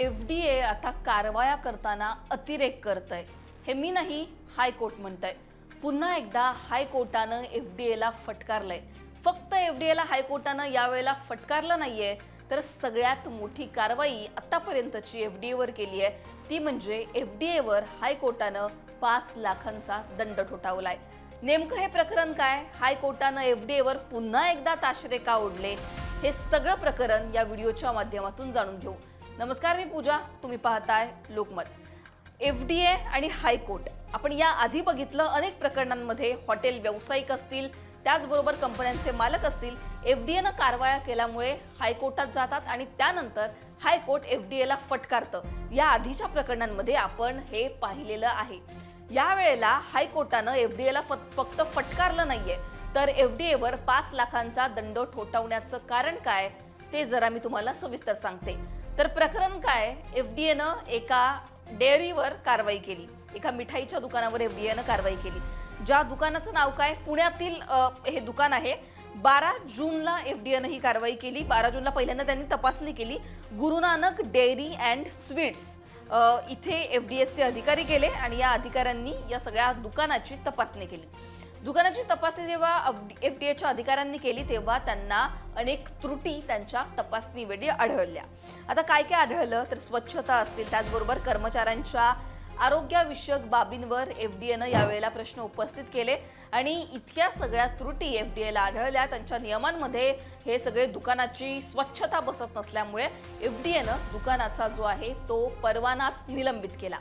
FDA आता कारवाया करताना अतिरेक करतंय. हे मी नाही, हायकोर्ट म्हणतंय. पुन्हा एकदा हायकोर्टानं FDAला फटकारलंय. फक्त FDAला हायकोर्टानं यावेळेला फटकारलं नाहीये, तर सगळ्यात मोठी कारवाई आतापर्यंतची FDAवर केली आहे. ती म्हणजे FDAवर हायकोर्टानं 5 लाखांचा दंड ठोठावलाय. नेमकं हे प्रकरण काय? हायकोर्टानं FDAवर पुन्हा एकदा ताशेरे का ओढले? हे सगळं प्रकरण या व्हिडिओच्या माध्यमातून जाणून घेऊ. नमस्कार, मी पूजा. तुम्ही पाहताय लोकमत. FDA आणि हायकोर्ट आपण या आधी बघितलं अनेक प्रकरणांमध्ये. हॉटेल व्यावसायिक असतील, त्याचबरोबर कंपन्यांचे मालक असतील, FDAनं कारवाया केल्यामुळे हायकोर्टात जातात आणि त्यानंतर हायकोर्ट FDAला फटकारतं. या आधीच्या प्रकरणांमध्ये आपण हे पाहिलेलं आहे. यावेळेला हायकोर्टानं FDAला फक्त फटकारलं नाहीये, तर FDAवर 5 लाखांचा दंड ठोठावण्याचं कारण काय ते जरा मी तुम्हाला सविस्तर सांगते. तर प्रकरण काय, FDAनं एका डेअरीवर कारवाई केली. एका मिठाईच्या दुकानावर FDAनं कारवाई केली. ज्या दुकानाचं नाव काय, पुण्यातील हे दुकान आहे. 12 जूनला FDAनं ही कारवाई केली. 12 जूनला पहिल्यांदा त्यांनी तपासणी केली. गुरुनानक डेअरी अँड स्वीट्स इथे FDAचे अधिकारी गेले आणि या अधिकाऱ्यांनी या सगळ्या दुकानाची तपासणी केली. दुकानाची तपासणी जेव्हा FDAच्या अधिकाऱ्यांनी केली तेव्हा त्यांना अनेक त्रुटी त्यांच्या तपासणीवेळी आढळल्या. आता काय काय आढळलं, तर स्वच्छता असतील, त्याचबरोबर कर्मचाऱ्यांच्या आरोग्यविषयक बाबींवर FDAनं यावेळेला प्रश्न उपस्थित केले आणि इतक्या सगळ्या त्रुटी FDAला आढळल्या. त्यांच्या नियमांमध्ये हे सगळे दुकानाची स्वच्छता बसत नसल्यामुळे FDAनं दुकानाचा जो आहे तो परवानाच निलंबित केला.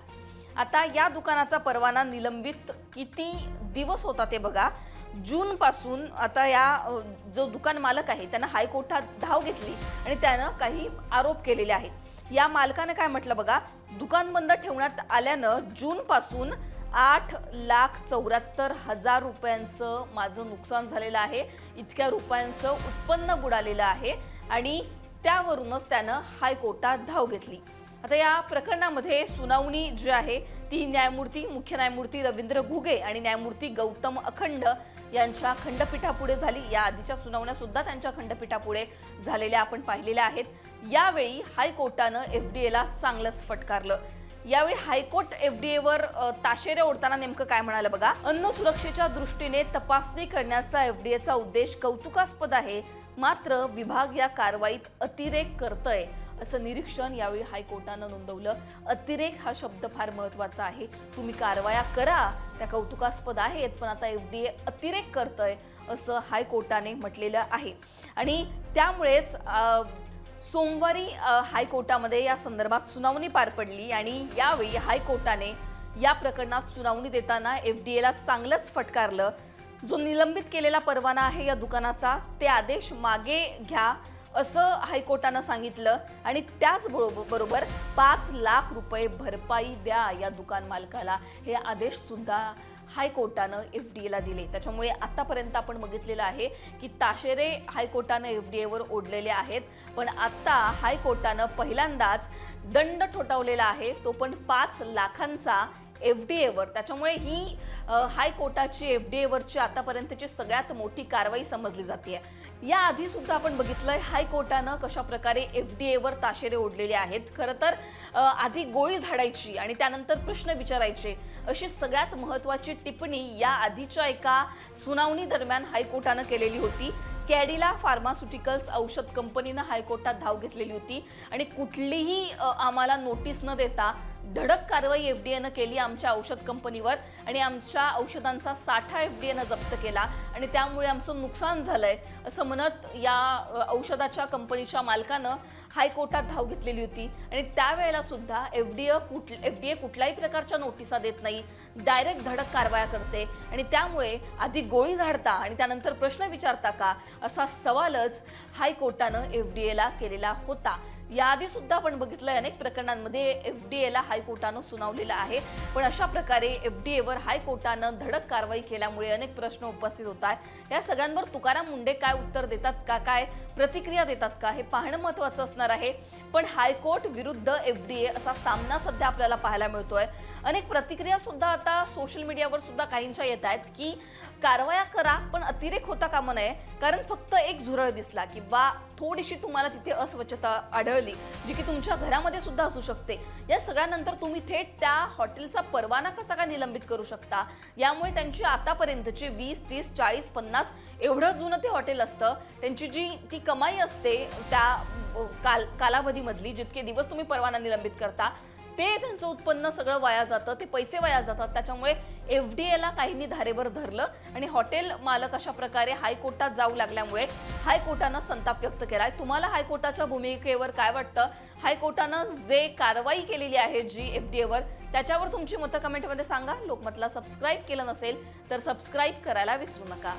आता या दुकानाचा परवाना निलंबित किती दिवस होता ते बघा. जून पासून आता या जो दुकान मालक आहे त्यानं हायकोर्टात धाव घेतली आणि त्यानं काही आरोप केलेले आहेत. या मालकाने काय म्हटलं बघा, दुकान बंद ठेवण्यात आल्यानं जून पासून 8,74,000 रुपयांचं माझं नुकसान झालेलं आहे. इतक्या रुपयांचं उत्पन्न बुडालेलं आहे आणि त्यावरूनच त्यानं हायकोर्टात धाव घेतली. आता या प्रकरणामध्ये सुनावणी जी आहे ती मुख्य न्यायमूर्ती रवींद्र घुगे आणि न्यायमूर्ती गौतम अखंड यांच्या खंडपीठापुढे झाली. या आधीच्या सुनावण्या सुद्धा त्यांच्या खंडपीठापुढे झालेल्या आपण पाहिलेल्या आहेत. यावेळी हायकोर्टानं FDAला चांगलंच फटकारलं. यावेळी हायकोर्ट FDAवर ताशेरे ओढताना नेमकं काय म्हणालं बघा. अन्न सुरक्षेच्या दृष्टीने तपासणी करण्याचा FDAचा उद्देश कौतुकास्पद आहे, मात्र विभाग या कारवाईत अतिरेक करतोय असं निरीक्षण यावेळी हायकोर्टानं नोंदवलं. अतिरेक हा शब्द फार महत्त्वाचा आहे. तुम्ही कारवाया करा, त्या कौतुकास्पद आहेत, पण आता FDA अतिरेक करतोय असं हायकोर्टाने म्हटलेलं आहे. आणि त्यामुळेच सोमवारी हायकोर्टामध्ये या संदर्भात सुनावणी पार पडली आणि यावेळी हायकोर्टाने या प्रकरणात सुनावणी देताना FDAला चांगलंच फटकारलं. जो निलंबित केलेला परवाना आहे या दुकानाचा ते आदेश मागे घ्या असं हायकोर्टानं सांगितलं आणि त्याचबरोबर 5 लाख रुपये भरपाई द्या या दुकान मालकाला, हे आदेश सुद्धा हायकोर्टानं FDAला दिले. त्याच्यामुळे आतापर्यंत आपण बघितलेलं आहे की ताशेरे हायकोर्टानं FDAवर ओढलेले आहेत, पण आता हायकोर्टानं पहिल्यांदाच दंड ठोठावलेला आहे, तो पण 5 लाखांचा FDAवर. त्याच्यामुळे ही हायकोर्टाची FDAवरची आतापर्यंतची सगळ्यात मोठी कारवाई समजली जाते. या आधी सुद्धा आपण बघितलंय हायकोर्टानं कशा प्रकारे FDAवर ताशेरे ओढलेले आहेत. खरं तर आधी गोळी झाडायची आणि त्यानंतर प्रश्न विचारायचे अशी सगळ्यात महत्त्वाची टिप्पणी या आधीच्या एका सुनावणी दरम्यान हायकोर्टानं केलेली होती. कॅडिला फार्मास्युटिकल्स औषध कंपनीनं हायकोर्टात धाव घेतलेली होती आणि कुठलीही आम्हाला नोटीस न देता धडक कारवाई FDAनं केली आमच्या औषध कंपनीवर आणि आमच्या औषधांचा साठा FDAनं जप्त केला आणि त्यामुळे आमचं नुकसान झालंय असं म्हणत या औषधाच्या कंपनीच्या मालकानं हायकोर्टात धाव घेतलेली होती. आणि त्यावेळेला सुद्धा FDA कुठल्याही प्रकारच्या नोटिसा देत नाही, डायरेक्ट धडक कारवाया करते आणि त्यामुळे आधी गोळी झाडता आणि त्यानंतर प्रश्न विचारता का असा सवालच हायकोर्टानं FDAला केलेला होता. याआधी सुद्धा आपण बघितलंय अनेक प्रकरणांमध्ये FDAला हायकोर्टानं सुनावलेलं आहे, पण अशा प्रकारे FDAवर हायकोर्टानं धडक कारवाई केल्यामुळे अनेक प्रश्न उपस्थित होतात. या सगळ्यांवर तुकाराम मुंडे काय उत्तर देतात का, काय प्रतिक्रिया देतात का, हे पाहणं महत्त्वाचं असणार आहे. पण हायकोर्ट विरुद्ध FDA असा सामना सध्या आपल्याला पाहायला मिळतोय. अनेक प्रतिक्रिया सुद्धा आता सोशल मीडियावर सुद्धा काहींच्या येत आहेत की कारवाया करा पण अतिरेक होता कामा नये, कारण फक्त एक झुरळ दिसला किंवा थोडीशी तुम्हाला तिथे अस्वच्छता आढळली जी की तुमच्या घरामध्ये सुद्धा असू शकते, या सगळ्यानंतर तुम्ही थेट त्या हॉटेलचा परवाना कसा काय निलंबित करू शकता. यामुळे त्यांची आतापर्यंतची 20, 30, 40, 50 एवढं जुनं ते हॉटेल असतं, त्यांची जी ती कमाई असते त्या कालावधीमधली, जितके दिवस तुम्ही परवाना निलंबित करता ते त्यांचं उत्पन्न सगळं वाया जातं, ते पैसे वाया जातात. त्याच्यामुळे FDA ला काहींनी धारेवर धरलं आणि हॉटेल मालक अशा प्रकारे हायकोर्टात जाऊ लागल्यामुळे हायकोर्टानं संताप व्यक्त केलाय. तुम्हाला हायकोर्टाच्या भूमिकेवर काय वाटतं? हायकोर्टानं जे कारवाई केलेली आहे जी FDA वर, त्याच्यावर तुमची मतं कमेंटमध्ये सांगा. लोकमतला सबस्क्राईब केलं नसेल तर सबस्क्राईब करायला विसरू नका.